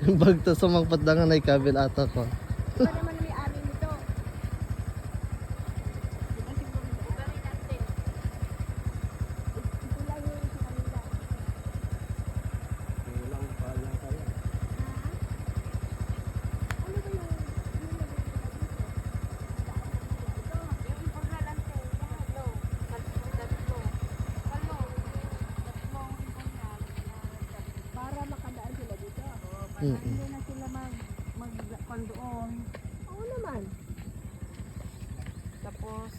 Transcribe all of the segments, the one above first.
Yung bagto sumangpat na nga na ikabil ata ko. Iba naman may amin nito. Iba siguro may Iba rin natin. Ito lang yung sa kanila. Kulang pa lang kaya. Ano ba yung Ito, yung importante, tatlo. Tatlo. Tatlong importante. para makadaan sila dito? Para hindi na sila mag doon. Oo naman. Tapos,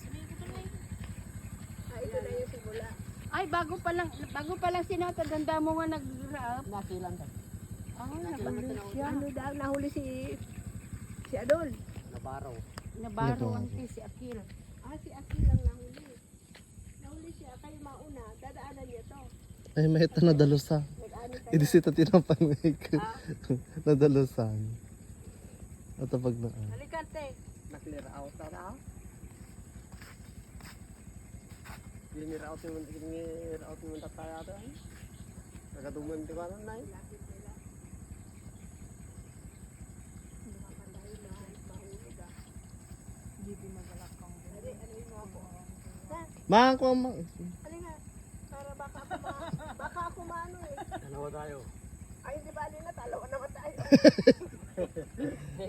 Ito na yung simula. ay bago pa lang sinataganda mo nga nag-rap. Nasilan tayo. Nahuli siya. Ano daw, nahuli si Adol. Nabaraw. Nabaro si Akil. Si Akil lang nahuli. Nahuli siya, kayo mauna, dadaanan niya to. Ay, may ito nadalusan. Nag-ano kayo. Idisita tinapangwik. Nadalusan. At pag na. Halikante. Na-clear out na raw. Clear out yung tataya ito. Nagaduman di ba na eh. Ma, ako ma. Halika, para baka ako maano eh. Dalawa tayo. Ay, di ba alin na, talawa naman tayo.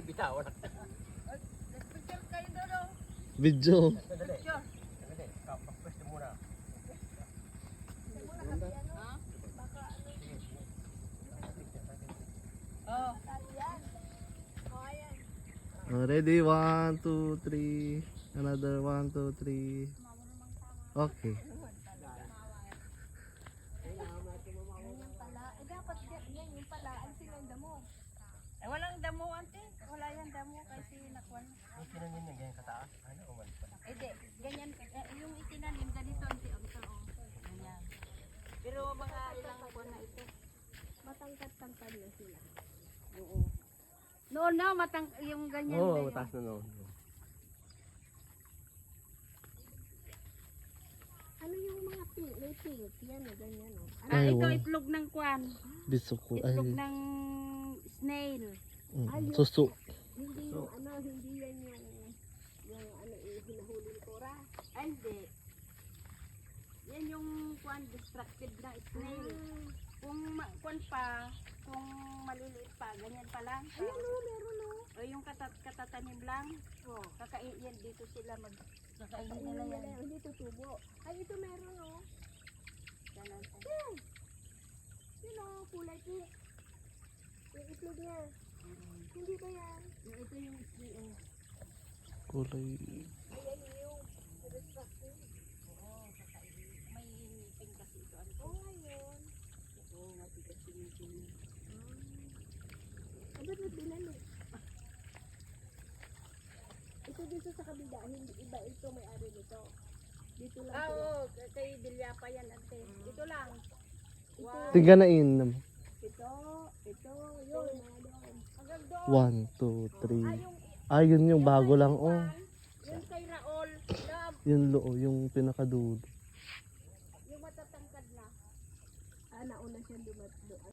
Bitawan na. Picture kayo doon. Video. Dali. Dali. Kapag-pwede muna. Oh. Oh, ready? 1, 2, 3. Another 1, 2, 3. Okay. Dapat yan yung pala, ang silang damo. Eh, walang damo, ante. Wala yan damo kasi nakuha. Yung tinanim niya ganyan kataas. Ano kuman pa. Eh, di, ganyan. Yung itinanim, ganito, ante. Ganyan. Pero mga ilang buwan na ito. Matangkad-tangkad na sila. Oo. Noon na, yung ganyan. Oo, ganyan. mataas na noon. Ano yung mga pink? May pink. Yan o, ganyan o. Ano? Ah, Ay, ito wow. itlog ng kwan. Biso ko. Ay. Itlog ng snail. Susu. Hindi yung ano, hindi yan yung ano, hinahuli ni Cora. Ay, hindi. Yan yung kwan, destructive na snail. Kung kwan pa, kung maliliit pa, ganyan pa lang. Ayan o, meron o. O yung katatanim lang. Oh. Kakain yan dito sila kakainin Ayun nila nila, yan. hindi tutubo. Ay, ito meron o. Ganun. Yan. Yun o, kulay pink. Yung itlog niya. Hindi ba yan? Ito yung snail. Kulay. Ayan yung destructive. Oo, kakainin. May ngipin kasi ito. Ano Oo, ngayon. Oo, matigas yung ngipin. Ano ba binali? Ito dito sa kabila, hindi iba ito may-ari nito. Dito lang Ah, sila. oo. Kay Dilyapa yan, ante. Dito lang. Wow. Tinganain naman. Ito, yun, mga doon. Hanggang doon. 1, 2, 3. Yung Ayun yung bago lang. Oh. yung kay Raol, love, Yung loo, yung pinakadulo. yung matatangkad na. Nauna siya dumat doon.